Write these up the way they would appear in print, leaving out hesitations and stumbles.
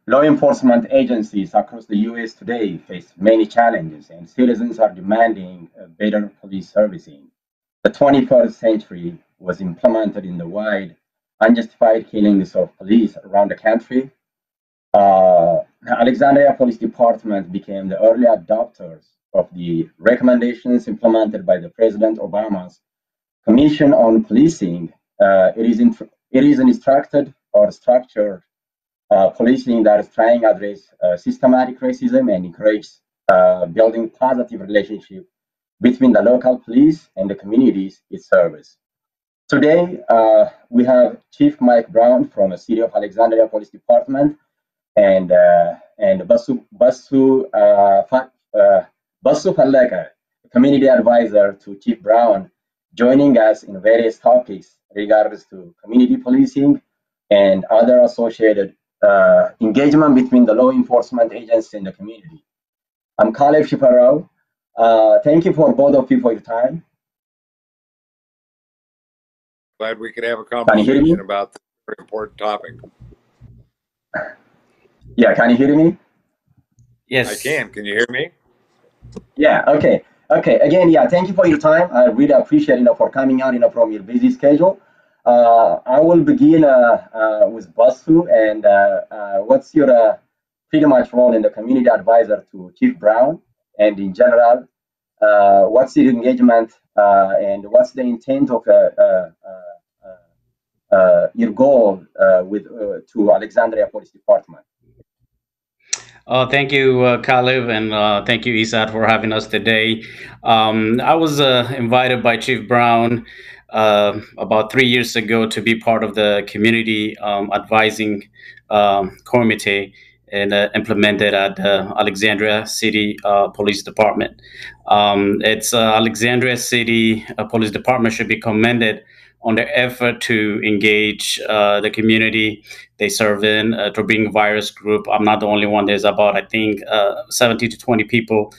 Law enforcement agencies across the US today face many challenges, and citizens are demanding better police servicing. The 21st century was implemented in the wide, unjustified killings of police around the country. Alexandria Police Department became the early adopters of the recommendations implemented by the President Obama's Commission on Policing. It is instructed or structured policing that is trying to address systematic racism and encourage building positive relationship between the local police and the communities it serves. Today, we have Chief Mike Brown from the City of Alexandria Police Department and Basu Falleka, Community Advisor to Chief Brown, joining us in various topics regards to community policing and other associated engagement between the law enforcement agency and the community. I'm Caleb Shifarao. Thank you for both of you for your time. Glad we could have a conversation about this very important topic. Yeah, can you hear me? Yes. I can. Can you hear me? Yeah, okay. Okay, again, yeah, thank you for your time. I really appreciate, for coming out, from your busy schedule. I will begin with Basu, and what's your pretty much role in the community advisor to Chief Brown, and in general, what's your engagement and what's the intent of your goal with to Alexandria Police Department? Thank you, Caleb, and thank you, ESAT, for having us today. I was invited by Chief Brown about 3 years ago to be part of the community advising committee and implemented at the Alexandria City Police Department. It's Alexandria City Police Department should be commended on their effort to engage the community they serve in to bring virus group. I'm not the only one. There's about, I think, 17 to 20 people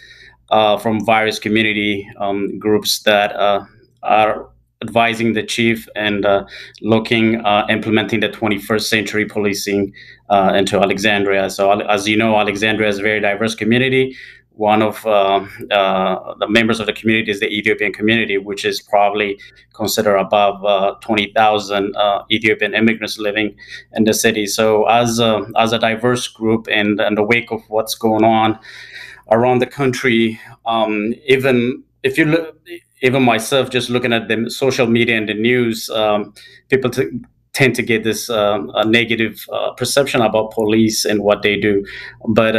from various community groups that are advising the chief and implementing the 21st century policing into Alexandria. So as you know, Alexandria is a very diverse community. One of the members of the community is the Ethiopian community, which is probably considered above 20,000 Ethiopian immigrants living in the city. So as a diverse group, and in the wake of what's going on around the country, even if you look, even myself, just looking at the social media and the news, people tend to get this negative perception about police and what they do. But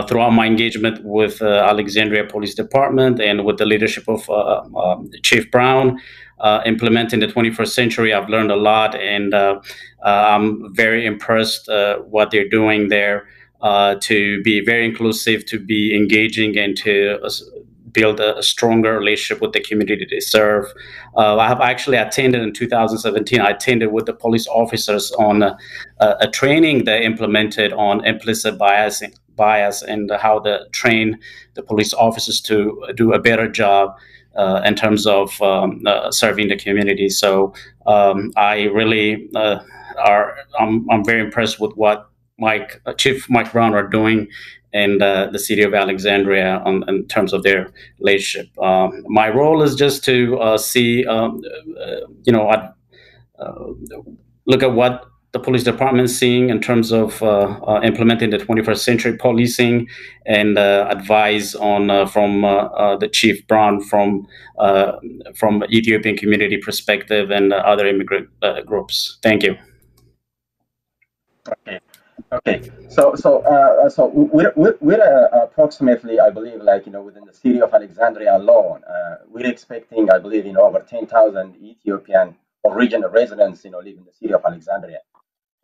throughout my engagement with Alexandria Police Department and with the leadership of Chief Brown, implementing the 21st century, I've learned a lot, and I'm very impressed what they're doing there to be very inclusive, to be engaging, and to build a stronger relationship with the community they serve. I have actually attended in 2017. I attended with the police officers on a training they implemented on implicit bias and how to train the police officers to do a better job in terms of serving the community. So I really I'm very impressed with what Chief Mike Brown are doing and the city of Alexandria in terms of their relationship. My role is just to see, look at what the police department is seeing in terms of implementing the 21st century policing, and advise on from the Chief Brown from Ethiopian community perspective and other immigrant groups. Thank you. Okay. Okay, so we're approximately, I believe, within the city of Alexandria alone, we're expecting, I believe, over 10,000 Ethiopian original residents, live in the city of Alexandria.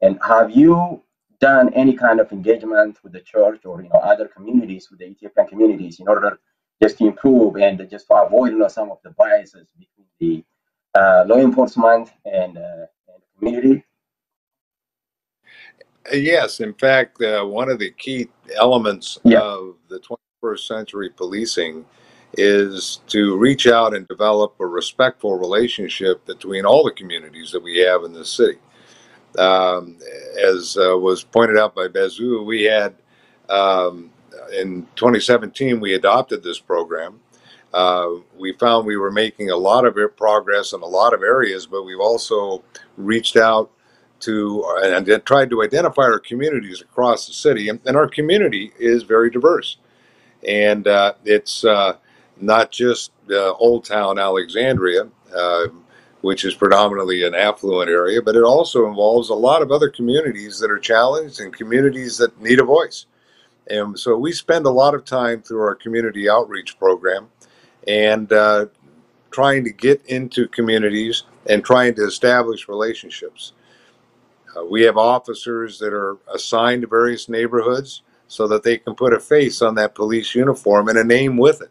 And have you done any kind of engagement with the church or other communities, with the Ethiopian communities, in order just to improve and just to avoid some of the biases between the law enforcement and the community? Yes, in fact, one of the key elements of the 21st century policing is to reach out and develop a respectful relationship between all the communities that we have in the city. As was pointed out by Bezu, we had in 2017 we adopted this program. We found we were making a lot of progress in a lot of areas, but we've also reached out to and tried to identify our communities across the city, and our community is very diverse, and it's not just Old Town Alexandria, which is predominantly an affluent area, but it also involves a lot of other communities that are challenged and communities that need a voice. And so we spend a lot of time through our community outreach program and trying to get into communities and trying to establish relationships. We have officers that are assigned to various neighborhoods so that they can put a face on that police uniform and a name with it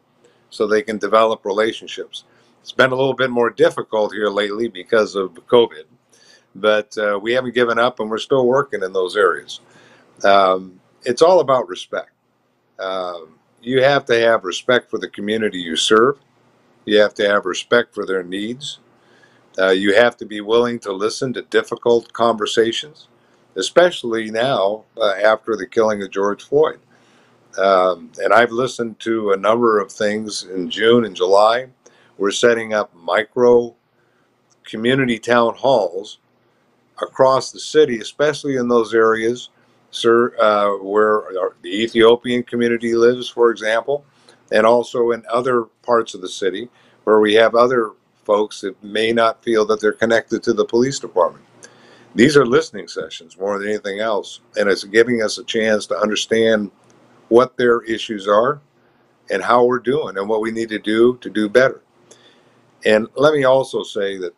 so they can develop relationships. It's been a little bit more difficult here lately because of COVID, but we haven't given up and we're still working in those areas. It's all about respect. You have to have respect for the community you serve. You have to have respect for their needs. You have to be willing to listen to difficult conversations, especially now after the killing of George Floyd. And I've listened to a number of things in June and July. We're setting up micro community town halls across the city, especially in those areas where the Ethiopian community lives, for example, and also in other parts of the city where we have other folks that may not feel that they're connected to the police department. These are listening sessions more than anything else, and it's giving us a chance to understand what their issues are and how we're doing and what we need to do better. And let me also say that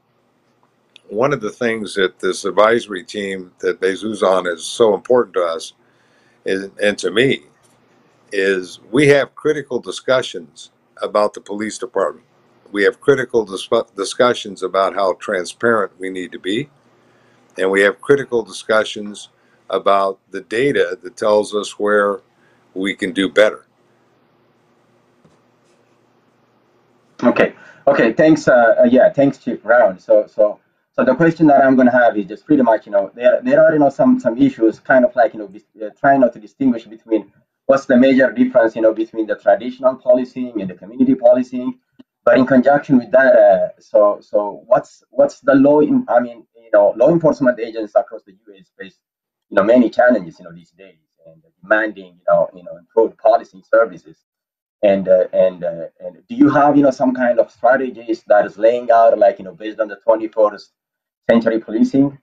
one of the things that this advisory team that Bezu's on is so important to us and to me is we have critical discussions about the police department. We have critical discussions about how transparent we need to be, and we have critical discussions about the data that tells us where we can do better. Okay. Thanks. Thanks, Chief Brown. So the question that I'm going to have is just pretty much, there are, some issues, kind of like, trying not to distinguish between what's the major difference, between the traditional policing and the community policing. But in conjunction with that, so what's the law enforcement agents across the U.S. face, many challenges, these days, and demanding, improved policing services. And do you have, some kind of strategies that is laying out, like, based on the 21st century policing?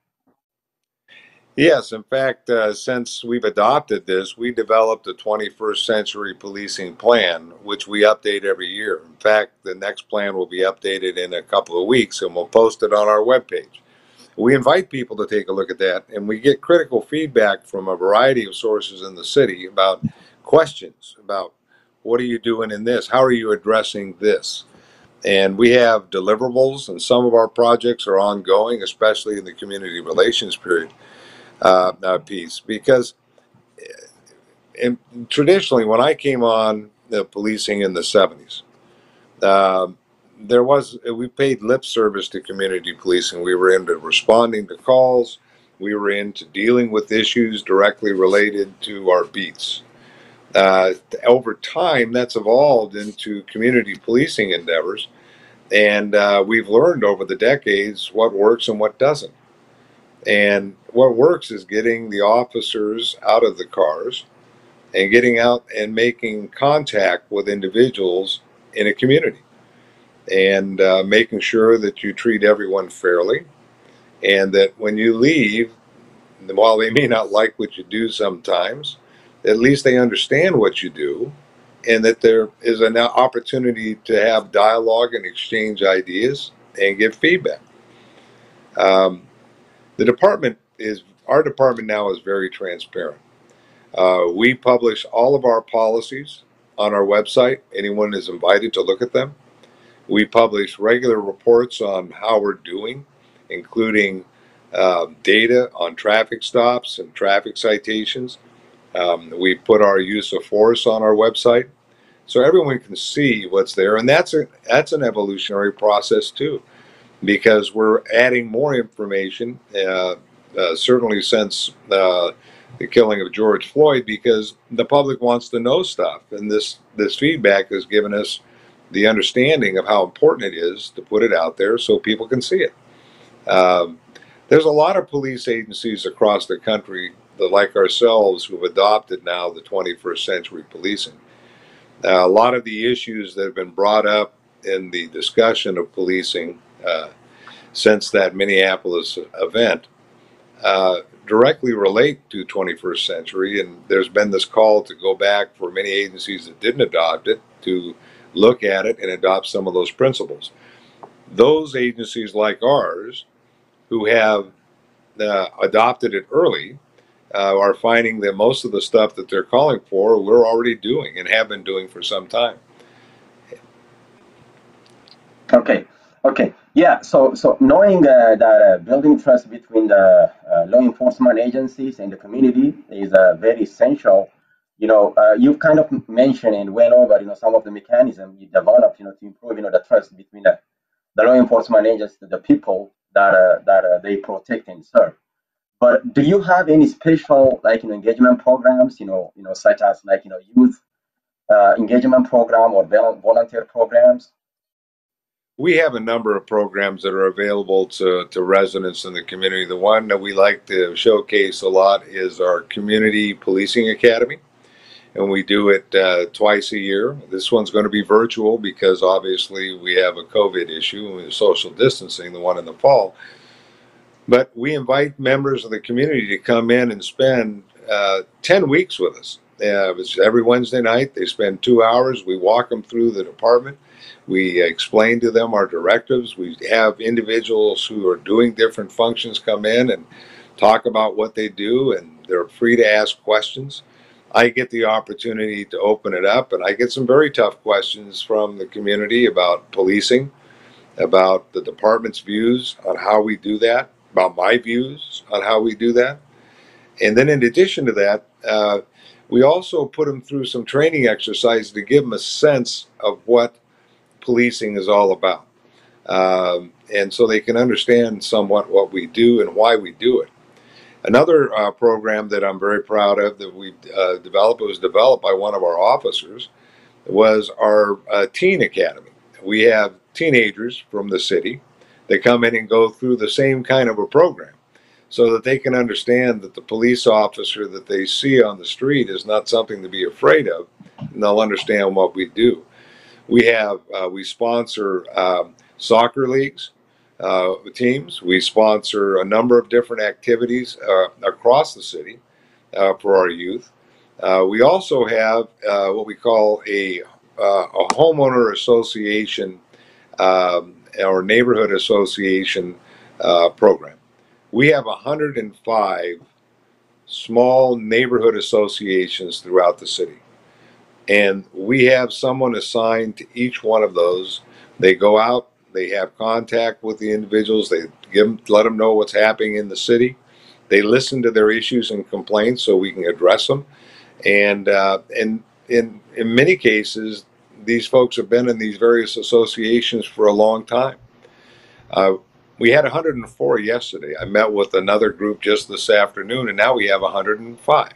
Yes, in fact, since we've adopted this, we developed a 21st century policing plan, which we update every year. In fact, the next plan will be updated in a couple of weeks, and we'll post it on our webpage. We invite people to take a look at that, and we get critical feedback from a variety of sources in the city about questions about what are you doing in this? How are you addressing this? And we have deliverables, and some of our projects are ongoing, especially in the community relations piece, because traditionally, when I came on policing in the 70s, we paid lip service to community policing. We were into responding to calls. We were into dealing with issues directly related to our beats. Over time, that's evolved into community policing endeavors, and we've learned over the decades what works and what doesn't. And what works is getting the officers out of the cars and getting out and making contact with individuals in a community, and making sure that you treat everyone fairly, and that when you leave, while they may not like what you do sometimes, at least they understand what you do, and that there is an opportunity to have dialogue and exchange ideas and give feedback. Our department now is very transparent. We publish all of our policies on our website. Anyone is invited to look at them. We publish regular reports on how we're doing, including data on traffic stops and traffic citations. We put our use of force on our website, so everyone can see what's there, and that's an evolutionary process too, because we're adding more information. Certainly since the killing of George Floyd, because the public wants to know stuff, and this feedback has given us the understanding of how important it is to put it out there so people can see it. Um, there's a lot of police agencies across the country that, like ourselves, who've adopted now the 21st century policing. A lot of the issues that have been brought up in the discussion of policing since that Minneapolis event directly relate to 21st century, and there's been this call to go back for many agencies that didn't adopt it to look at it and adopt some of those principles. Those agencies like ours who have adopted it early are finding that most of the stuff that they're calling for we're already doing and have been doing for some time. Okay, okay, yeah. So knowing that building trust between the law enforcement agencies and the community is very essential. You've kind of mentioned and went over, some of the mechanisms you developed, to improve, the trust between the law enforcement agencies, the people that they protect and serve. But do you have any special, like, engagement programs, such as, like, youth engagement program or volunteer programs? We have a number of programs that are available to residents in the community. The one that we like to showcase a lot is our Community Policing Academy, and we do it twice a year. This one's going to be virtual because obviously we have a COVID issue with social distancing, the one in the fall. But we invite members of the community to come in and spend 10 weeks with us. It's every Wednesday night. They spend 2 hours. We walk them through the department. We explain to them our directives. We have individuals who are doing different functions come in and talk about what they do, and they're free to ask questions. I get the opportunity to open it up, and I get some very tough questions from the community about policing, about the department's views on how we do that, about my views on how we do that. And then in addition to that, we also put them through some training exercises to give them a sense of what policing is all about. And so they can understand somewhat what we do and why we do it. Another program that I'm very proud of that we developed, it was developed by one of our officers, was our Teen Academy. We have teenagers from the city that come in and go through the same kind of a program so that they can understand that the police officer that they see on the street is not something to be afraid of, and they'll understand what we do. We sponsor soccer leagues, teams. We sponsor a number of different activities across the city for our youth. We also have what we call a homeowner association or neighborhood association program. We have 105 small neighborhood associations throughout the city. And we have someone assigned to each one of those. They go out, they have contact with the individuals, they let them know what's happening in the city. They listen to their issues and complaints so we can address them. And in many cases, these folks have been in these various associations for a long time. We had 104 yesterday. I met with another group just this afternoon, and now we have 105.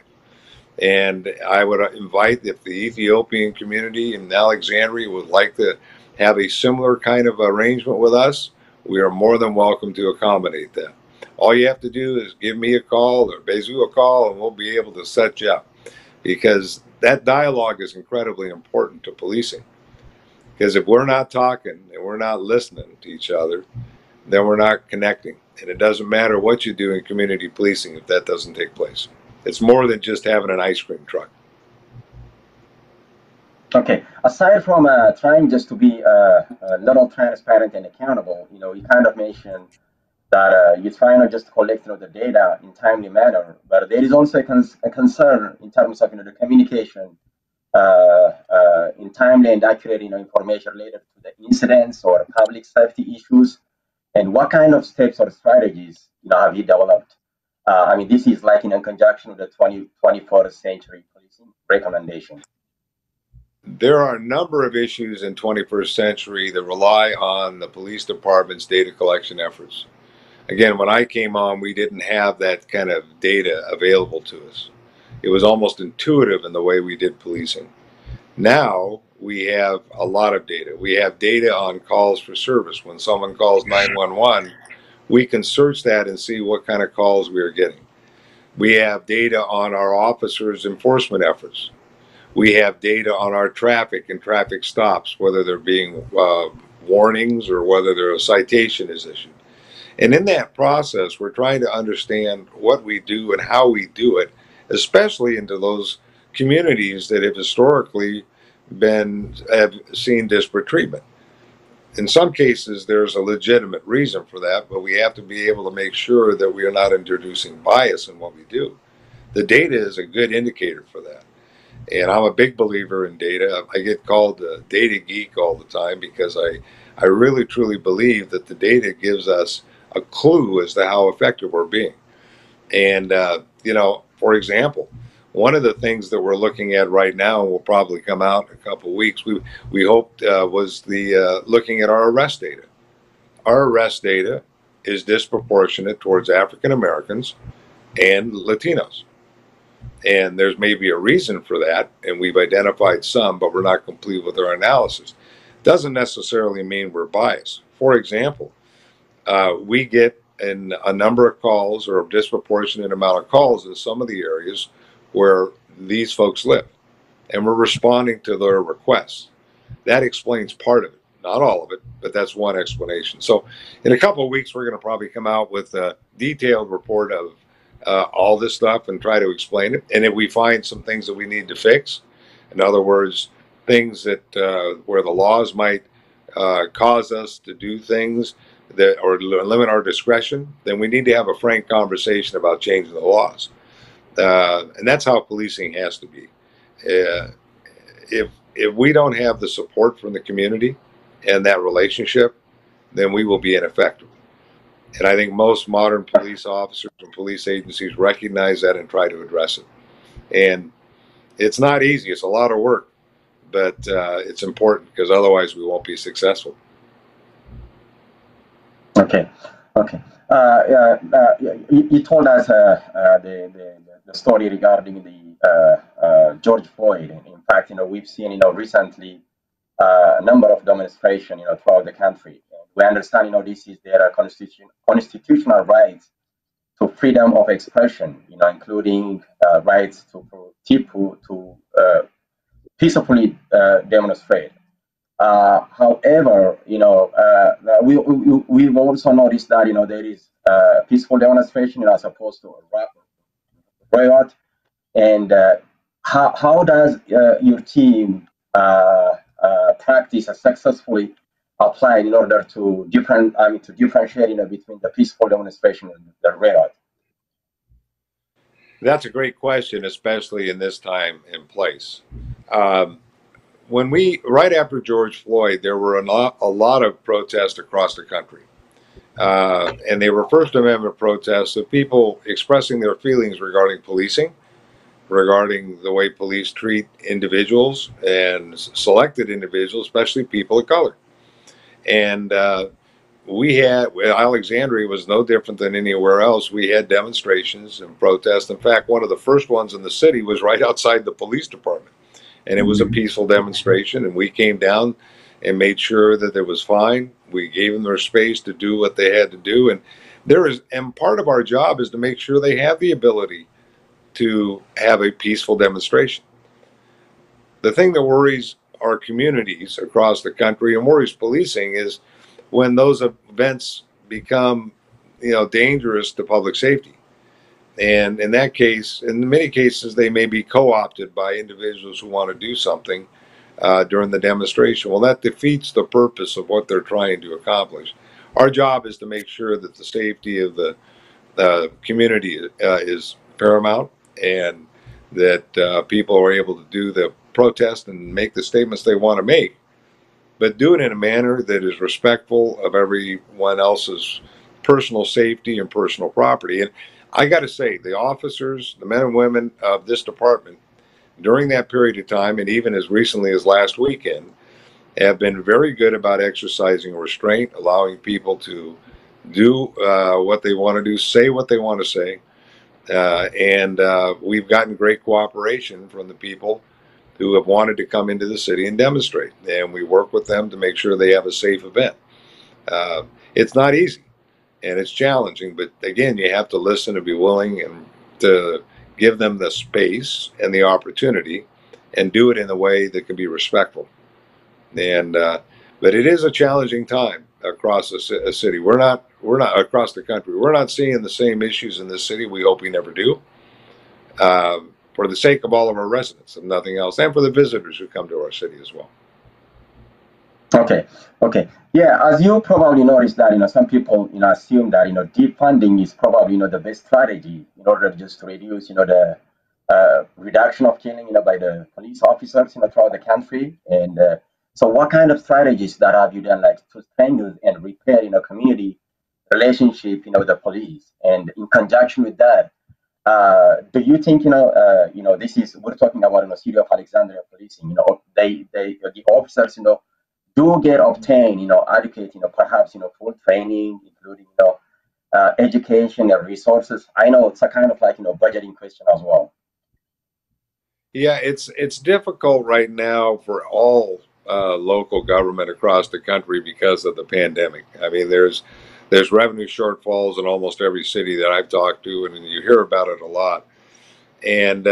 And I would invite, if the Ethiopian community in Alexandria would like to have a similar kind of arrangement with us, we are more than welcome to accommodate that. All you have to do is give me a call or Bezu a call, and we'll be able to set you up. Because that dialogue is incredibly important to policing. Because if we're not talking and we're not listening to each other, then we're not connecting. And it doesn't matter what you do in community policing if that doesn't take place. It's more than just having an ice cream truck. Okay. Aside from trying just to be a little transparent and accountable, you kind of mentioned that you try not just to collect, the data in timely manner, but there is also a concern in terms of, the communication in timely and accurate, information related to the incidents or public safety issues. And what kind of steps or strategies have you developed? I mean, this is like in conjunction with the 21st century policing recommendation. There are a number of issues in 21st century that rely on the police department's data collection efforts. Again, when I came on, we didn't have that kind of data available to us. It was almost intuitive in the way we did policing. Now we have a lot of data. We have data on calls for service. When someone calls 911, we can search that and see what kind of calls we are getting. We have data on our officers' enforcement efforts. We have data on our traffic and traffic stops, whether they're being warnings or whether a citation is issued. And in that process, we're trying to understand what we do and how we do it, especially into those communities that have historically have seen disparate treatment. In some cases, there's a legitimate reason for that, but we have to be able to make sure that we are not introducing bias in what we do. The data is a good indicator for that. And I'm a big believer in data. I get called a data geek all the time because I really truly believe that the data gives us a clue as to how effective we're being. And, for example, one of the things that we're looking at right now, and will probably come out in a couple of weeks, we hoped was the looking at our arrest data. Our arrest data is disproportionate towards African Americans and Latinos. And there's maybe a reason for that, and we've identified some, but we're not complete with our analysis. Doesn't necessarily mean we're biased. For example, we get in a number of calls or a disproportionate amount of calls in some of the areas where these folks live, and we're responding to their requests. That explains part of it, not all of it, but that's one explanation. So in a couple of weeks, we're going to probably come out with a detailed report of all this stuff and try to explain it. And if we find some things that we need to fix, in other words, things that where the laws might cause us to do things that or limit our discretion, then we need to have a frank conversation about changing the laws. And that's how policing has to be. If we don't have the support from the community and that relationship, then we will be ineffective. And I think most modern police officers and police agencies recognize that and try to address it. And it's not easy. It's a lot of work, but it's important because otherwise we won't be successful. Okay. You told us the story regarding the George Floyd. In fact, we've seen, recently a number of demonstrations, throughout the country. We understand, this is their constitutional rights to freedom of expression, including rights to people to peacefully demonstrate. However, we've also noticed that there is peaceful demonstration as opposed to a riot. And how does your team practice a successfully applied in order to differentiate between the peaceful demonstration and the riot? That's a great question, especially in this time and place. Right after George Floyd, there were a lot of protests across the country. And they were First Amendment protests of people expressing their feelings regarding policing, regarding the way police treat individuals and selected individuals, especially people of color. And Alexandria was no different than anywhere else. We had demonstrations and protests. In fact, one of the first ones in the city was right outside the police department. And it was a peaceful demonstration. And we came down and made sure that it was fine. We gave them their space to do what they had to do. And part of our job is to make sure they have the ability to have a peaceful demonstration. The thing that worries our communities across the country and worries policing is when those events become, dangerous to public safety. And in that case, in many cases, they may be co-opted by individuals who want to do something during the demonstration. Well, that defeats the purpose of what they're trying to accomplish. Our job is to make sure that the safety of the community is paramount, and that people are able to do the protest and make the statements they want to make but do it in a manner that is respectful of everyone else's personal safety and personal property. And I got to say, the officers, the men and women of this department, during that period of time, and even as recently as last weekend, have been very good about exercising restraint, allowing people to do what they want to do, say what they want to say. And we've gotten great cooperation from the people who have wanted to come into the city and demonstrate. And we work with them to make sure they have a safe event. It's not easy and it's challenging, but again, you have to listen and be willing and to give them the space and the opportunity and do it in a way that can be respectful. And but it is a challenging time across a city. We're not across the country. We're not seeing the same issues in this city. We hope we never do. For the sake of all of our residents, if nothing else, and for the visitors who come to our city as well. Okay, okay. Yeah, as you probably noticed that, some people, assume that, defunding is probably, the best strategy in order just to reduce, the reduction of killing, by the police officers, throughout the country. And so what kind of strategies that have you done, like, to strengthen and repair, community relationship, with the police? And in conjunction with that, do you think, this is, we're talking about, city of Alexandria policing, the officers, do get obtain, adequate, perhaps, full training, including, education and resources. I know it's a kind of like, budgeting question as well. Yeah, it's difficult right now for all local government across the country because of the pandemic. I mean, there's revenue shortfalls in almost every city that I've talked to, and you hear about it a lot. And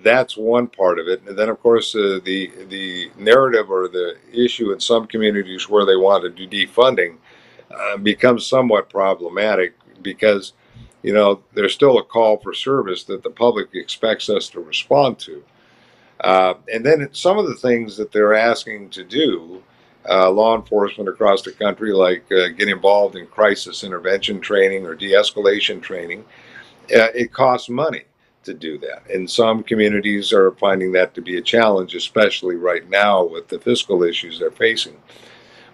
that's one part of it. And then, of course, the narrative or the issue in some communities where they want to do defunding becomes somewhat problematic because, there's still a call for service that the public expects us to respond to. And then some of the things that they're asking to do, law enforcement across the country, like get involved in crisis intervention training or de-escalation training, it costs money to do that. And some communities are finding that to be a challenge, especially right now with the fiscal issues they're facing.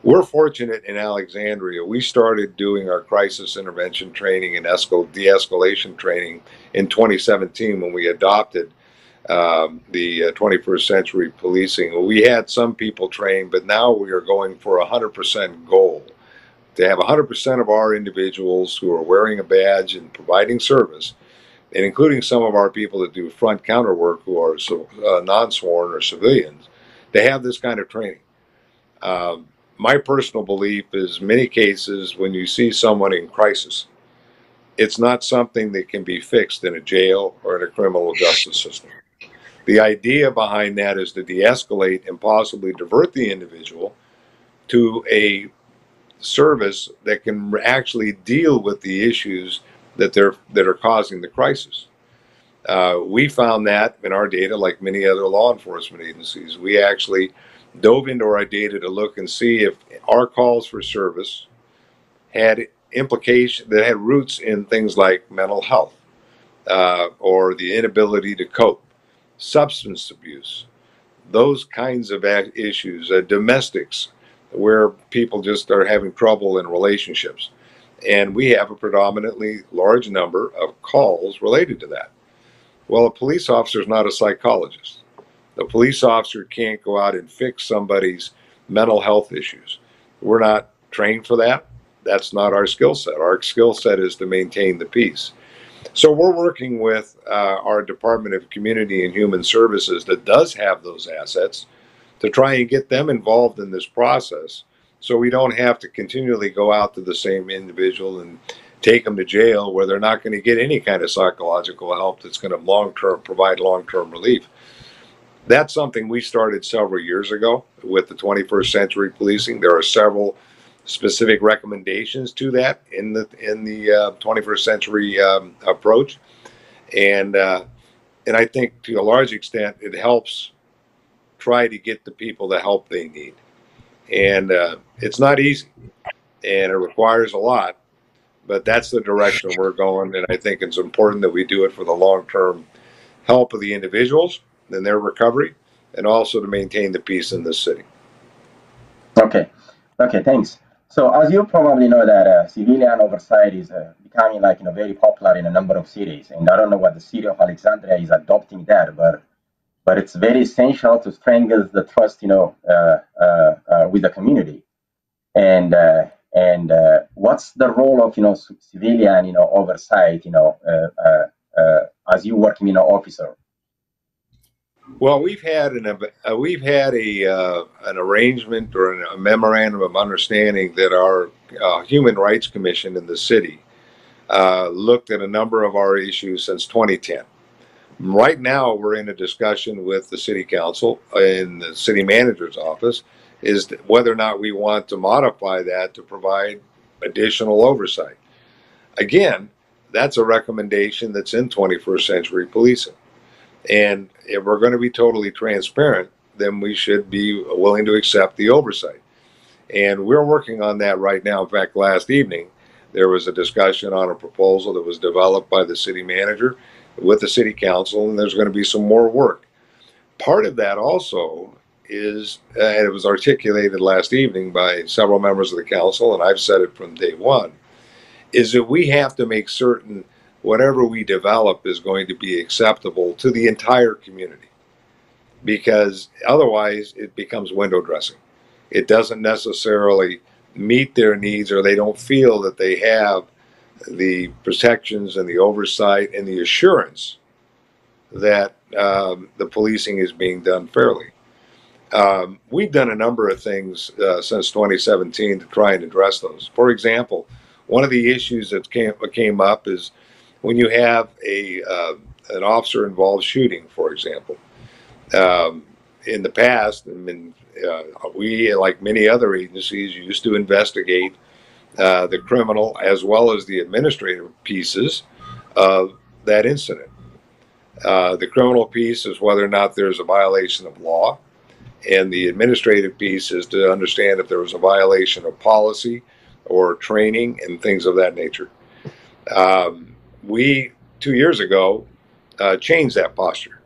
We're fortunate in Alexandria. We started doing our crisis intervention training and de-escalation training in 2017 when we adopted the 21st century policing. We had some people trained, but now we are going for a 100% goal to have 100% of our individuals who are wearing a badge and providing service, and including some of our people that do front counter work who are non-sworn or civilians, to have this kind of training. My personal belief is many cases when you see someone in crisis, it's not something that can be fixed in a jail or in a criminal justice system. The idea behind that is to de-escalate and possibly divert the individual to a service that can actually deal with the issues that are causing the crisis. We found that in our data, like many other law enforcement agencies. We actually dove into our data to look and see if our calls for service had implications that had roots in things like mental health or the inability to cope, substance abuse, those kinds of issues, domestics, where people just are having trouble in relationships. And we have a predominantly large number of calls related to that. Well, a police officer is not a psychologist. The police officer can't go out and fix somebody's mental health issues. We're not trained for that. That's not our skill set. Our skill set is to maintain the peace. So we're working with our Department of Community and Human Services that does have those assets to try and get them involved in this process so we don't have to continually go out to the same individual and take them to jail where they're not going to get any kind of psychological help that's going to provide long-term relief. That's something we started several years ago with the 21st century policing. There are several specific recommendations to that in the 21st century approach, and I think to a large extent it helps try to get the people the help they need. And it's not easy, and it requires a lot, but that's the direction we're going. And I think it's important that we do it for the long-term help of the individuals and their recovery, and also to maintain the peace in this city. Okay, okay, thanks. So as you probably know that civilian oversight is becoming like very popular in a number of cities, and I don't know what the city of Alexandria is adopting that, but it's very essential to strengthen the trust with the community. And what's the role of civilian oversight as you working officer? Well, we've had a an arrangement or a memorandum of understanding that our Human Rights Commission in the city looked at a number of our issues since 2010. Right now, we're in a discussion with the city council in the city manager's office is whether or not we want to modify that to provide additional oversight. Again, that's a recommendation that's in 21st century policing. And if we're going to be totally transparent, then we should be willing to accept the oversight. And we're working on that right now. In fact, last evening, there was a discussion on a proposal that was developed by the city manager with the city council, and there's going to be some more work. Part of that also is, and it was articulated last evening by several members of the council, and I've said it from day one, is that we have to make certain whatever we develop is going to be acceptable to the entire community, because otherwise it becomes window dressing. It doesn't necessarily meet their needs, or they don't feel that they have the protections and the oversight and the assurance that the policing is being done fairly. We've done a number of things since 2017 to try and address those. For example, one of the issues that came up is when you have an officer involved shooting, for example. In the past, I mean, we, like many other agencies, used to investigate the criminal as well as the administrative pieces of that incident. The criminal piece is whether or not there's a violation of law, and the administrative piece is to understand if there was a violation of policy or training and things of that nature. We, 2 years ago, changed that posture.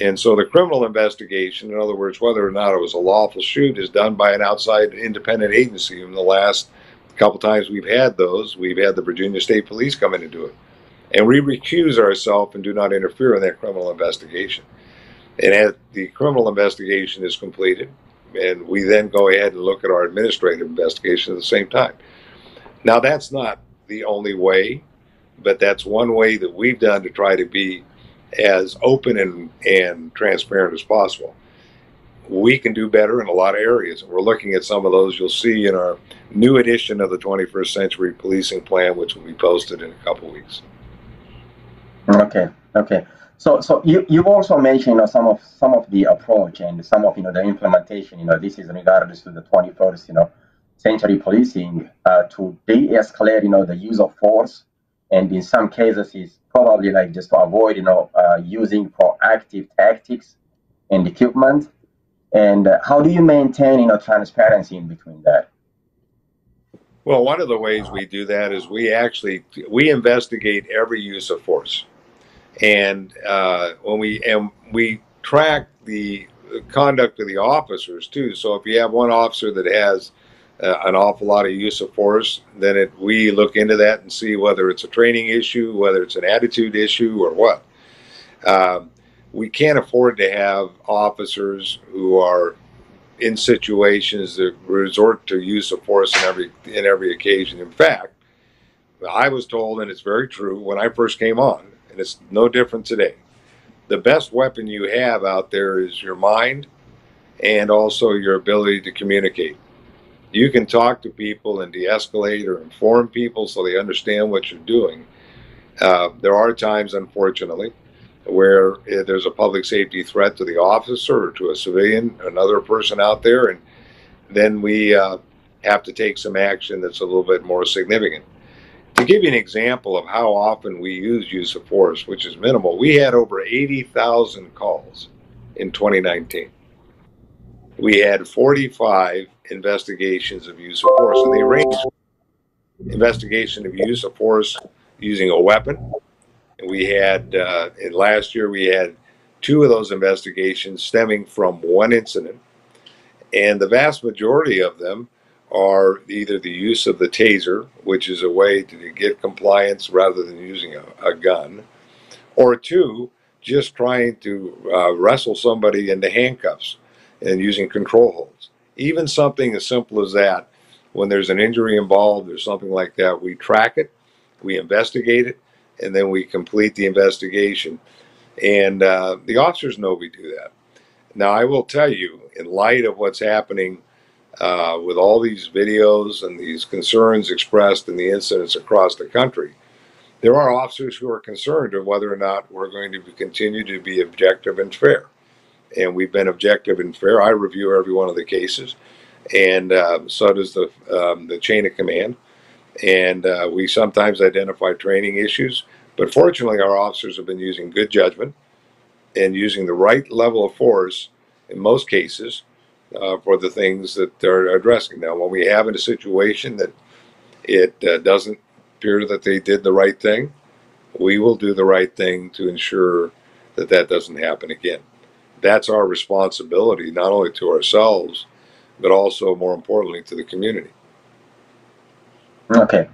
And so the criminal investigation, in other words, whether or not it was a lawful shoot, is done by an outside independent agency. In the last couple times we've had those, we've had the Virginia State Police come in and do it. And we recuse ourselves and do not interfere in that criminal investigation. And as the criminal investigation is completed, and we then go ahead and look at our administrative investigation at the same time. Now, that's not the only way, but that's one way that we've done to try to be as open and transparent as possible. We can do better in a lot of areas, and we're looking at some of those you'll see in our new edition of the 21st Century Policing Plan, which will be posted in a couple weeks. Okay, okay. So you've also mentioned some of the approach and some of the implementation. This is regardless to the 21st century policing to de-escalate the use of force, and in some cases is probably like just to avoid using proactive tactics and equipment. And how do you maintain transparency in between that? Well, one of the ways we do that is we investigate every use of force. And when we track the conduct of the officers too. So if you have one officer that has an awful lot of use of force, then we look into that and see whether it's a training issue, whether it's an attitude issue, or what. We can't afford to have officers who are in situations that resort to use of force in every occasion. In fact, I was told, and it's very true, when I first came on, and it's no different today, the best weapon you have out there is your mind and also your ability to communicate. You can talk to people and de-escalate or inform people so they understand what you're doing. There are times, unfortunately, where there's a public safety threat to the officer or to a civilian, another person out there, and then we have to take some action that's a little bit more significant. To give you an example of how often we use of force, which is minimal, we had over 80,000 calls in 2019. We had 45 investigations of use of force, and they range from investigation of use of force using a weapon. And we had, in last year, we had 2 of those investigations stemming from one incident. And the vast majority of them are either the use of the taser, which is a way to get compliance rather than using a gun, or two, just trying to wrestle somebody into handcuffs and using control holds. Even something as simple as that, when there's an injury involved or something like that, we track it, we investigate it, and then we complete the investigation. And the officers know we do that. Now, I will tell you, in light of what's happening with all these videos and these concerns expressed in the incidents across the country, there are officers who are concerned of whether or not we're going to continue to be objective and fair. And we've been objective and fair. I review every one of the cases, and so does the chain of command. And we sometimes identify training issues. But fortunately, our officers have been using good judgment and using the right level of force in most cases for the things that they're addressing. Now, when we have in a situation that it doesn't appear that they did the right thing, we will do the right thing to ensure that that doesn't happen again. That's our responsibility, not only to ourselves, but also, more importantly, to the community. Okay.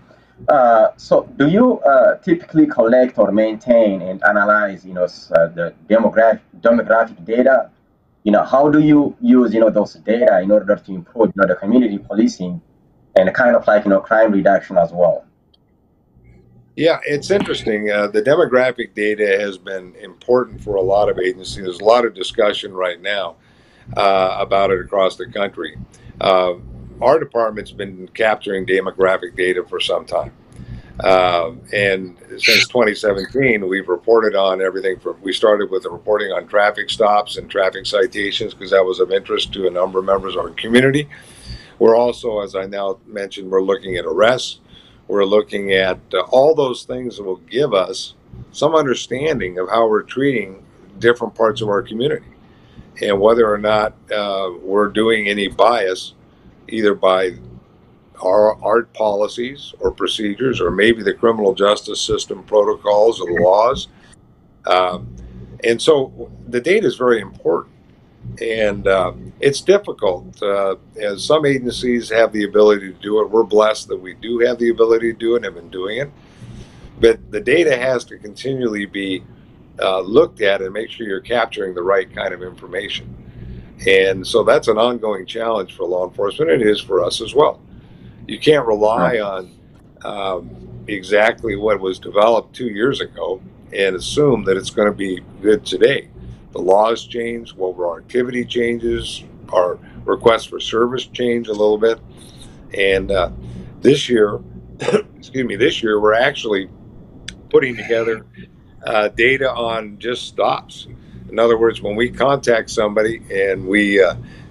So do you typically collect or maintain and analyze, the demographic data? How do you use, those data in order to improve, the community policing and kind of like, crime reduction as well? Yeah, it's interesting. The demographic data has been important for a lot of agencies. There's a lot of discussion right now about it across the country. Our department's been capturing demographic data for some time. And since 2017, we've reported on everything we started with the reporting on traffic stops and traffic citations because that was of interest to a number of members of our community. We're also, as I now mentioned, we're looking at arrests. We're looking at all those things that will give us some understanding of how we're treating different parts of our community and whether or not we're doing any bias either by our policies or procedures or maybe the criminal justice system protocols or the laws. And so the data is very important. And it's difficult, as some agencies have the ability to do it. We're blessed that we do have the ability to do it and have been doing it. But the data has to continually be looked at and make sure you're capturing the right kind of information. And so that's an ongoing challenge for law enforcement. It is for us as well. You can't rely on exactly what was developed 2 years ago and assume that it's going to be good today. The laws change, our activity changes, our requests for service change a little bit. And this year, this year we're actually putting together data on just stops. In other words, when we contact somebody and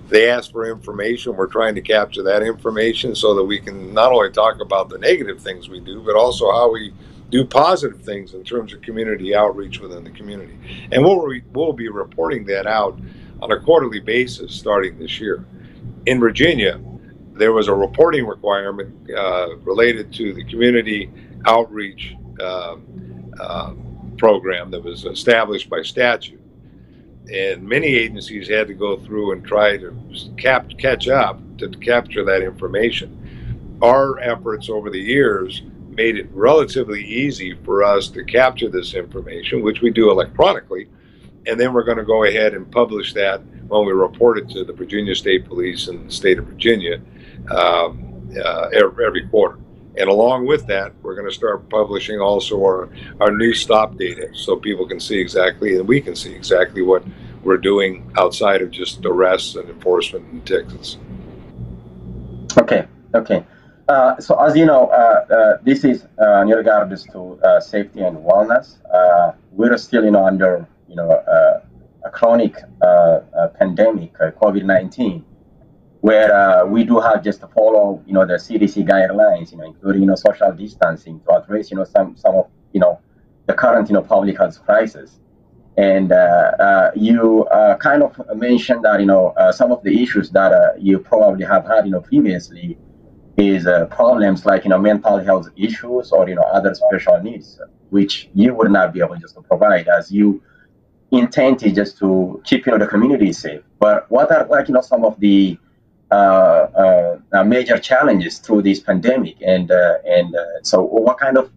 they ask for information, we're trying to capture that information so that we can not only talk about the negative things we do, but also how we do positive things in terms of community outreach within the community. And we'll be reporting that out on a quarterly basis starting this year. In Virginia, there was a reporting requirement related to the community outreach program that was established by statute. And many agencies had to go through and try to catch up to capture that information. Our efforts over the years made it relatively easy for us to capture this information, which we do electronically, and then we're going to go ahead and publish that when we report it to the Virginia State Police and the state of Virginia every quarter. And along with that, we're going to start publishing also our new stop data so people can see exactly, and we can see exactly what we're doing outside of just arrests and enforcement and tickets. Okay. So as you know, this is in regards to safety and wellness. We're still, under a chronic pandemic, COVID-19, where we do have just to follow, the CDC guidelines, including, social distancing to address, some of, the current, public health crisis. And you kind of mentioned that, some of the issues that you probably have had, previously is problems like, mental health issues or, other special needs, which you would not be able just to provide as you intend to just to keep, the community safe. But what are like, some of the major challenges through this pandemic, and so what kind of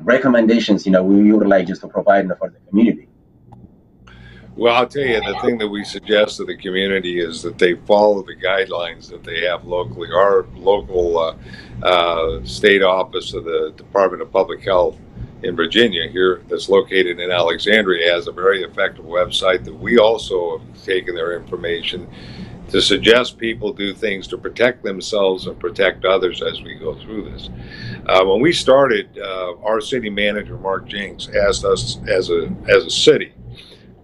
recommendations we would like just to provide for the community? Well, I'll tell you, the thing that we suggest to the community is that they follow the guidelines that they have locally. Our local state office of the Department of Public Health in Virginia here, that's located in Alexandria, has a very effective website that we also have taken their information to suggest people do things to protect themselves and protect others as we go through this. When we started, our city manager, Mark Jenks, asked us as a city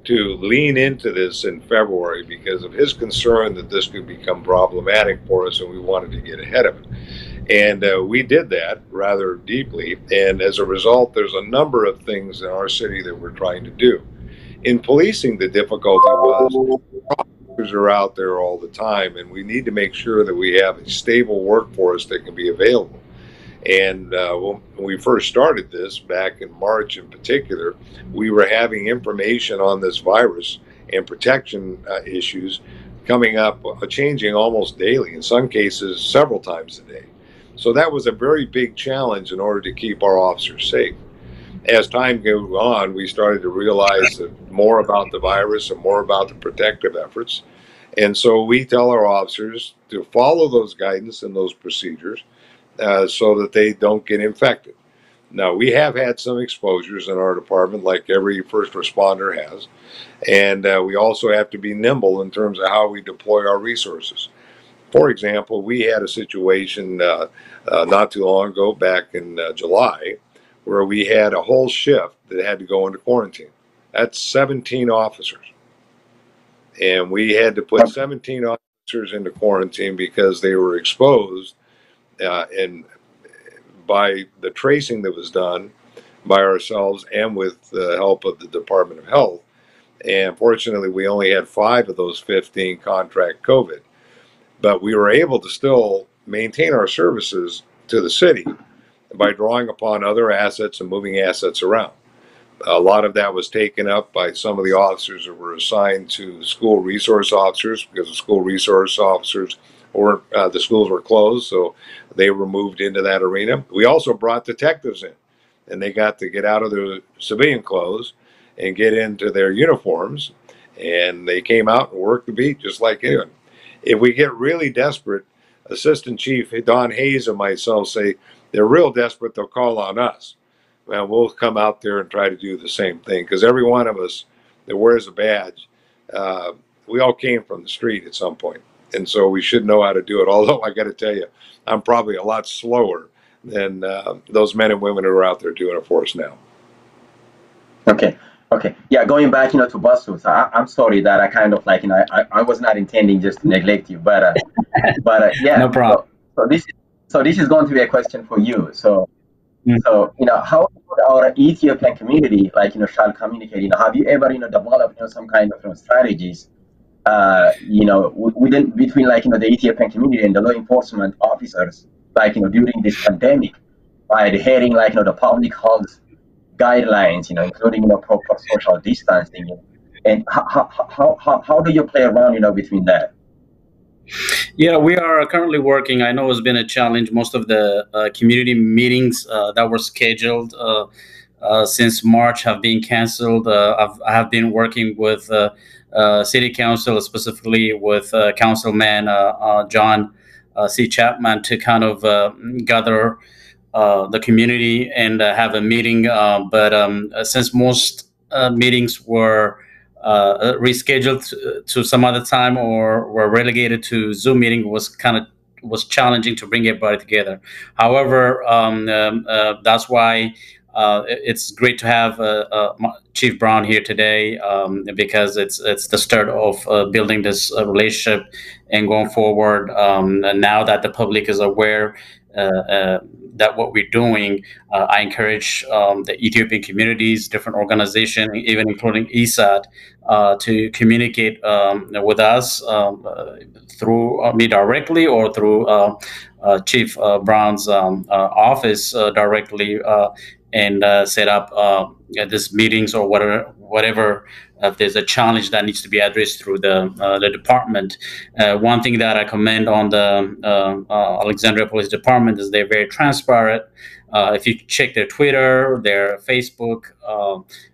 to lean into this in February because of his concern that this could become problematic for us, and we wanted to get ahead of it. And we did that rather deeply, and as a result, there's a number of things in our city that we're trying to do. In policing, the difficulty was officers are out there all the time, and we need to make sure that we have a stable workforce that can be available. And when we first started this back in March in particular, we were having information on this virus and protection issues coming up, changing almost daily, in some cases several times a day. So that was a very big challenge in order to keep our officers safe. As time goes on, we started to realize that more about the virus and more about the protective efforts. And so we tell our officers to follow those guidance and those procedures so that they don't get infected. Now, we have had some exposures in our department, like every first responder has, and we also have to be nimble in terms of how we deploy our resources. For example, we had a situation not too long ago, back in July, where we had a whole shift that had to go into quarantine. That's 17 officers. And we had to put 17 officers into quarantine because they were exposed and by the tracing that was done by ourselves and with the help of the Department of Health. And fortunately, we only had 5 of those 15 contract COVID. But we were able to still maintain our services to the city by drawing upon other assets and moving assets around. A lot of that was taken up by some of the officers that were assigned to school resource officers, because the school resource officers or the schools were closed, so they were moved into that arena. We also brought detectives in, and they got to get out of their civilian clothes and get into their uniforms, and they came out and worked the beat just like anyone. If we get really desperate, Assistant Chief Don Hayes and myself say they're real desperate, they'll call on us. Well, we'll come out there and try to do the same thing, because every one of us that wears a badge, we all came from the street at some point. And so we should know how to do it. Although I got to tell you, I'm probably a lot slower than those men and women who are out there doing it for us now. Okay. Yeah, going back, to Basu. I'm sorry that I kind of I was not intending just to neglect you, but yeah. No problem. So this is going to be a question for you. So how our Ethiopian community shall communicate? Have you ever developed some kind of strategies between the Ethiopian community and the law enforcement officers during this pandemic, by adhering the public health guidelines, including proper social distancing, and how do you play around between that? Yeah, we are currently working. I know it's been a challenge. Most of the community meetings that were scheduled since March have been canceled. I have been working with City Council, specifically with Councilman John C. Chapman, to kind of gather the community and have a meeting. But since most meetings were rescheduled to some other time or were relegated to Zoom meeting, was challenging to bring everybody together. However, that's why it's great to have Chief Brown here today, because it's the start of building this relationship and going forward. And now that the public is aware that what we're doing, I encourage the Ethiopian communities, different organizations, even including ESAT, to communicate with us through me directly or through Chief Brown's office directly, and set up these meetings or whatever. If there's a challenge that needs to be addressed through the department. One thing that I commend on the Alexandria Police Department is they're very transparent. If you check their Twitter, their Facebook,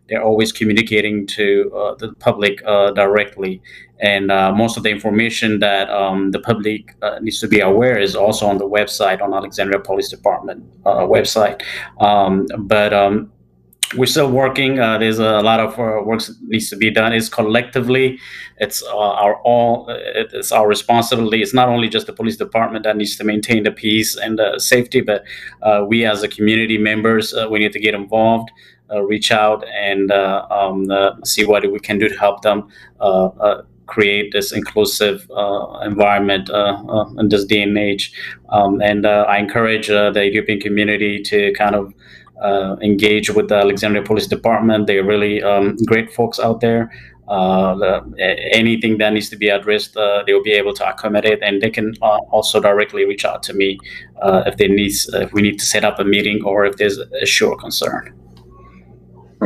they're always communicating to the public directly. And most of the information that the public needs to be aware is also on the website, on Alexandria Police Department website. But we're still working. There's a lot of work that needs to be done. It's collectively, it's it's our responsibility. It's not only just the police department that needs to maintain the peace and the safety, but we as a community members, we need to get involved, reach out, and see what we can do to help them create this inclusive environment in this day and age. And I encourage the Ethiopian community to kind of engage with the Alexandria Police Department. They're really great folks out there. Anything that needs to be addressed, they will be able to accommodate, and they can also directly reach out to me if we need to set up a meeting or if there's a issue or concern.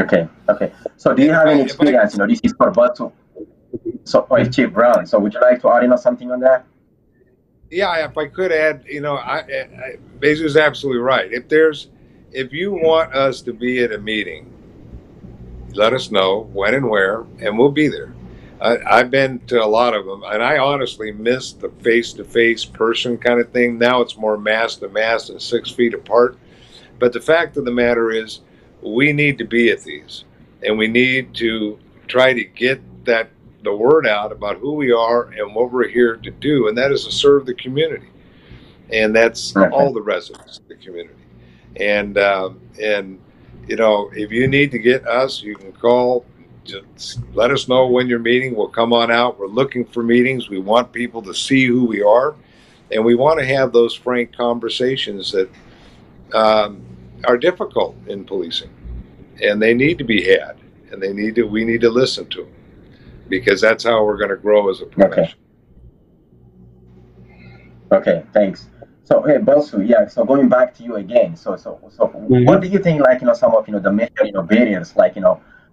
Okay. So do you have any experience? This is for Batu. So, Chief Brown. So, would you like to add something on that? Yeah, if I could add, Bezu is absolutely right. If you want us to be at a meeting, let us know when and where, and we'll be there. I've been to a lot of them, and I honestly miss the face-to-face person kind of thing. Now it's more mass to mass and 6 feet apart. But the fact of the matter is, we need to be at these, and we need to try to get the word out about who we are and what we're here to do, and that is to serve the community, and that's all the residents of the community. And if you need to get us, you can call. Just let us know when you're meeting. We'll come on out. We're looking for meetings. We want people to see who we are, and we want to have those frank conversations that are difficult in policing, and they need to be had, and we need to listen to them, because that's how we're going to grow as a profession. Okay, thanks. So, hey, Bosu, so going back to you again, so what do you think, some of, the major, barriers,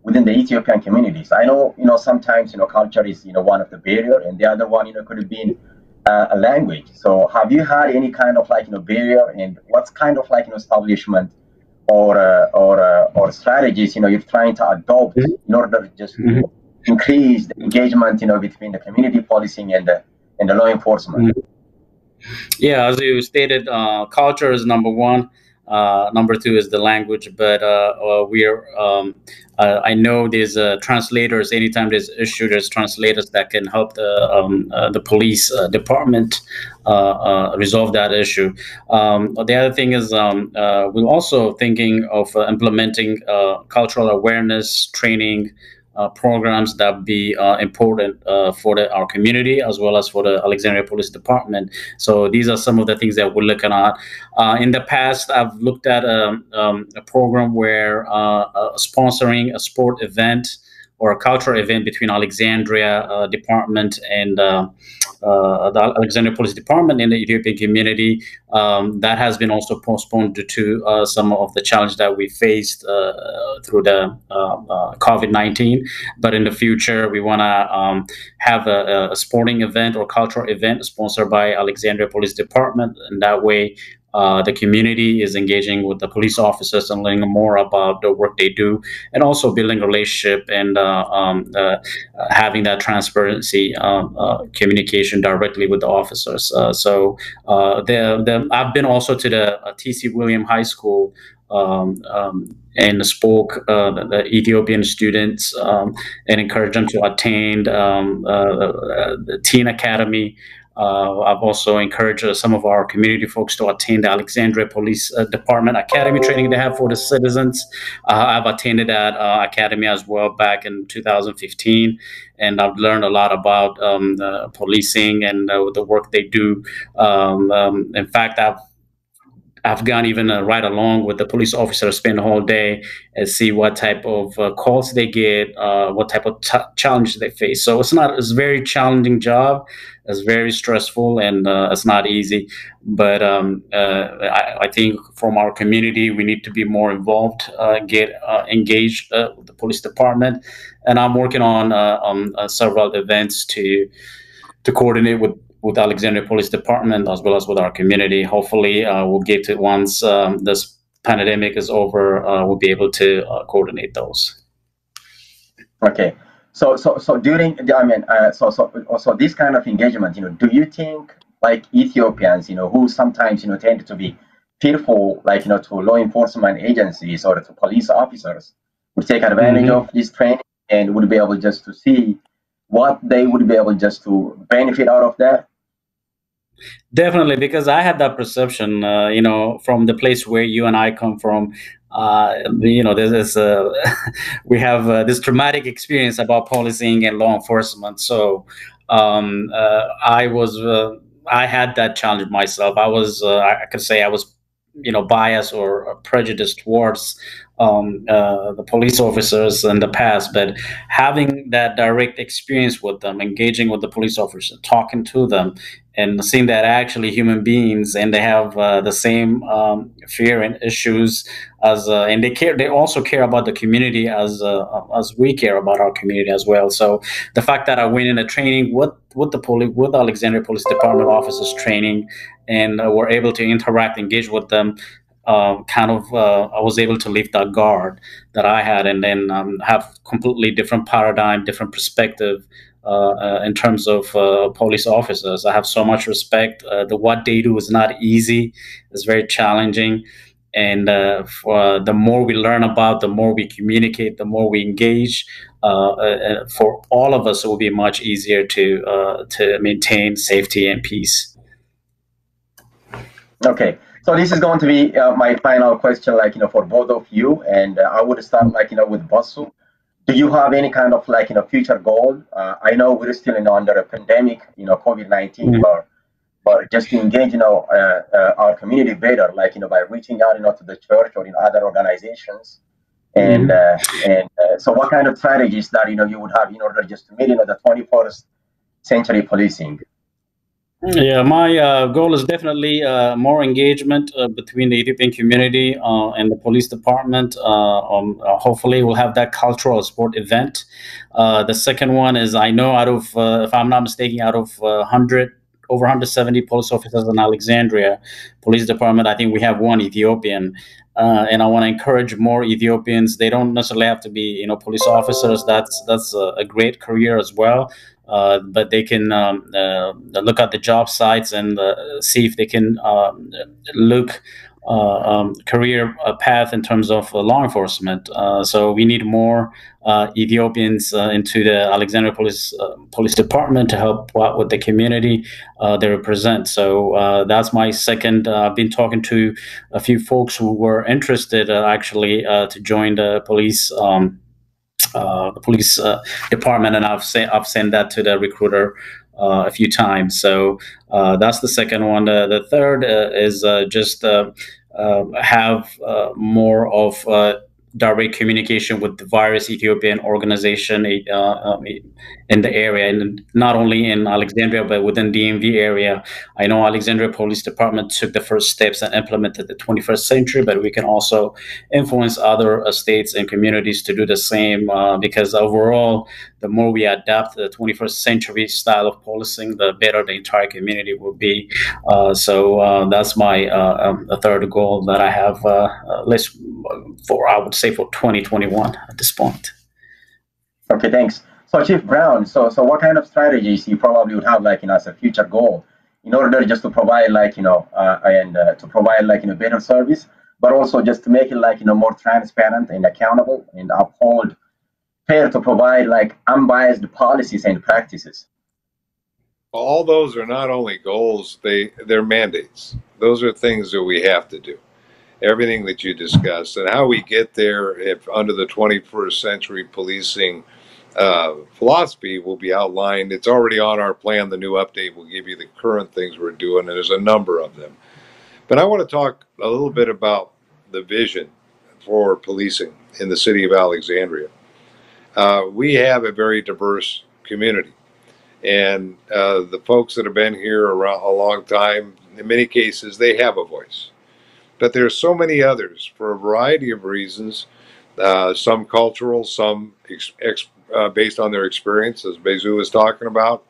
within the Ethiopian communities? I know, sometimes, culture is, one of the barrier, and the other one, could have been a language. So have you had any kind of, barrier, and what's kind of, establishment or strategies, you're trying to adopt in order to just increase the engagement, between the community policing and the law enforcement? Yeah, as you stated, culture is number one. Number two is the language, but I know there's translators. Anytime there's an issue, there's translators that can help the police department resolve that issue. The other thing is we're also thinking of implementing cultural awareness training programs that would be important for our community as well as for the Alexandria Police Department. So these are some of the things that we're looking at. In the past, I've looked at a program where sponsoring a sport event or a cultural event between Alexandria Department and the Alexandria Police Department in the Ethiopian community. That has been also postponed due to some of the challenge that we faced through the COVID-19. But in the future, we want to have a sporting event or cultural event sponsored by Alexandria Police Department, and that way the community is engaging with the police officers and learning more about the work they do, and also building a relationship and having that transparency communication directly with the officers. I've been also to the T.C. William High School and spoke the Ethiopian students and encouraged them to attend the Teen Academy. I've also encouraged some of our community folks to attend the Alexandria Police Department Academy training they have for the citizens. I've attended that academy as well back in 2015, and I've learned a lot about policing and the work they do. In fact, I've gone even right along with the police officers, spend the whole day and see what type of calls they get, what type of challenge they face. So it's a very challenging job. It's very stressful, and it's not easy. But I think from our community, we need to be more involved, get engaged with the police department. And I'm working on several events to coordinate with Alexandria Police Department as well as with our community. Hopefully, we'll get to once this pandemic is over, we'll be able to coordinate those. Okay. So during so this kind of engagement, do you think like Ethiopians, who sometimes tend to be fearful, like to law enforcement agencies or to police officers, would take advantage Mm-hmm. of this training and would be able just to see what they would be able just to benefit out of that? Definitely, because I had that perception, from the place where you and I come from. This is we have this traumatic experience about policing and law enforcement. So I had that challenge myself. I could say I was, biased or prejudiced towards the police officers in the past, but having that direct experience with them, engaging with the police officer, talking to them, and seeing that actually human beings and they have the same fear and issues and they also care about the community as we care about our community as well. So the fact that I went in a training with the police, with Alexandria Police Department officers training, and were able to interact, engage with them, I was able to lift that guard that I had, and then have completely different paradigm, different perspective in terms of police officers. I have so much respect. What they do is not easy; it's very challenging. And the more we learn about, the more we communicate, the more we engage. For all of us, it will be much easier to maintain safety and peace. Okay. So this is going to be my final question, like for both of you, and I would start like with Basu. Do you have any kind of like future goal? I know we're still under a pandemic, COVID-19, Mhm. but just to engage our community better, like by reaching out to the church or in other organizations, Mhm. and so what kind of strategies that you would have in order just to meet the 21st century policing? Yeah, my goal is definitely more engagement between the Ethiopian community and the police department. Hopefully, we'll have that cultural sport event. The second one is I know if I'm not mistaken, out of 100, over 170 police officers in Alexandria Police Department, I think we have one Ethiopian. And I want to encourage more Ethiopians. They don't necessarily have to be, police officers. That's a great career as well. But they can look at the job sites and see if they can look career path in terms of law enforcement. So we need more Ethiopians into the Alexandria Police Department to help out with the community they represent. So that's my second. I've been talking to a few folks who were interested actually to join the police department, and I've sent that to the recruiter a few times. So that's the second one. The third is just have more of direct communication with the various Ethiopian organization in the area, and not only in Alexandria but within DMV area. I know Alexandria Police Department took the first steps and implemented the 21st century, but we can also influence other states and communities to do the same because overall, the more we adapt to the 21st century style of policing, the better the entire community will be. So that's my the third goal that I have list for, I would say, for 2021 at this point. Okay, thanks. So Chief Brown, so what kind of strategies you probably would have like as a future goal in order just to provide like and to provide like better service, but also just to make it like more transparent and accountable and uphold fair to provide like unbiased policies and practices. All those are not only goals, they're mandates. Those are things that we have to do. Everything that you discussed and how we get there, if under the 21st century policing philosophy, will be outlined. It's already on our plan. The new update will give you the current things we're doing, and there's a number of them. But I want to talk a little bit about the vision for policing in the city of Alexandria. We have a very diverse community, and the folks that have been here around a long time, in many cases, they have a voice. But there are so many others for a variety of reasons, some cultural, some based on their experience, as Bezu was talking about,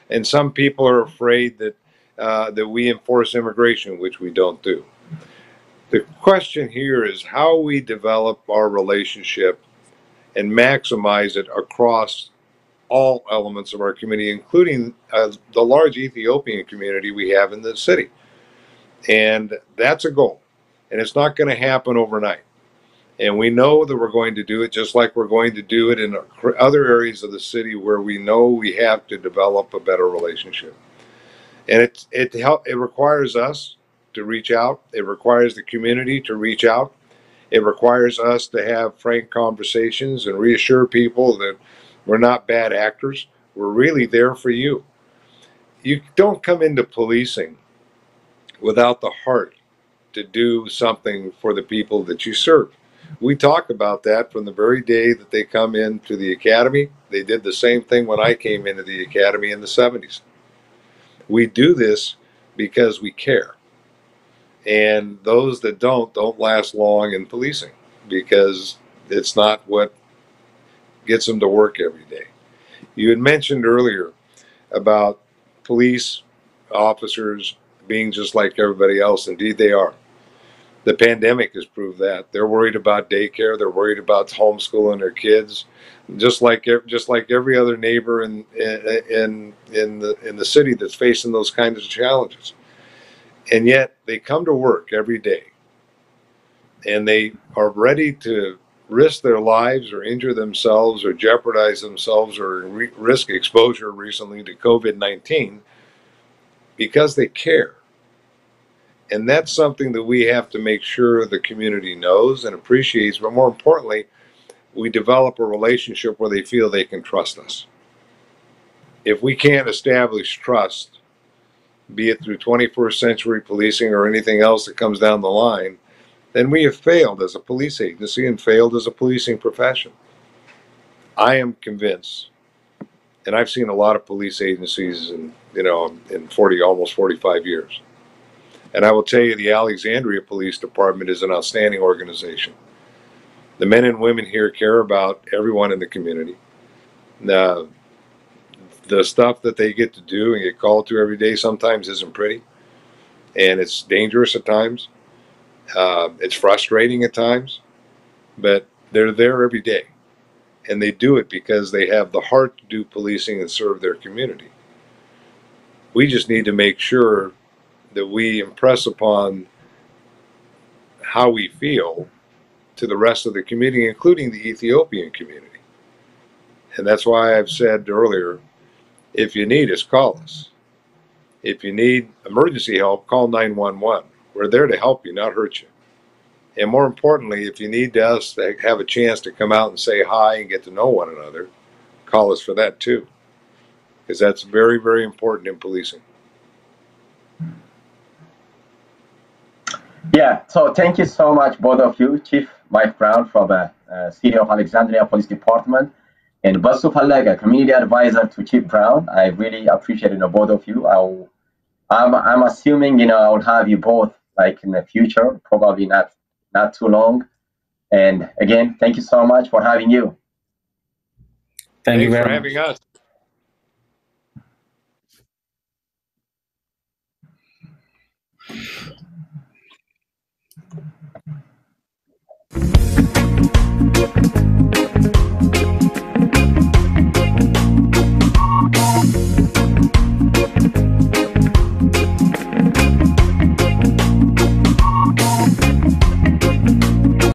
and some people are afraid that we enforce immigration, which we don't do. The question here is how we develop our relationship and maximize it across all elements of our community, including the large Ethiopian community we have in the city. And that's a goal. And it's not going to happen overnight. And we know that we're going to do it just like we're going to do it in other areas of the city where we know we have to develop a better relationship. And it requires us to reach out. It requires the community to reach out. It requires us to have frank conversations and reassure people that we're not bad actors. We're really there for you. You don't come into policing without the heart to do something for the people that you serve. We talk about that from the very day that they come into the academy. They did the same thing when I came into the academy in the 70s. We do this because we care. And those that don't last long in policing because it's not what gets them to work every day. You had mentioned earlier about police officers being just like everybody else. Indeed, they are. The pandemic has proved that. They're worried about daycare. They're worried about homeschooling their kids, just like every other neighbor in the city that's facing those kinds of challenges. And yet they come to work every day, and they are ready to risk their lives or injure themselves or jeopardize themselves or risk exposure recently to COVID-19 because they care. And that's something that we have to make sure the community knows and appreciates, but more importantly, we develop a relationship where they feel they can trust us. If we can't establish trust, be it through 21st century policing or anything else that comes down the line, then we have failed as a police agency and failed as a policing profession. I am convinced, and I've seen a lot of police agencies in 40, almost 45 years. And I will tell you, the Alexandria Police Department is an outstanding organization. The men and women here care about everyone in the community. The stuff that they get to do and get called to every day sometimes isn't pretty, and it's dangerous at times. It's frustrating at times, but they're there every day, and they do it because they have the heart to do policing and serve their community. We just need to make sure that we impress upon how we feel to the rest of the community, including the Ethiopian community. And that's why I've said earlier, if you need us, call us. If you need emergency help, call 911. We're there to help you, not hurt you. And more importantly, if you need us to have a chance to come out and say hi and get to know one another, call us for that too. Because that's very, very important in policing. Yeah, so thank you so much, both of you, Chief Mike Brown from the City of Alexandria Police Department, and Basu Fallaga, Community Advisor to Chief Brown. I really appreciate both of you. I'm assuming I will have you both like in the future, probably not too long. And again, thank you so much for having you. Thank you Thanks very for much. having us.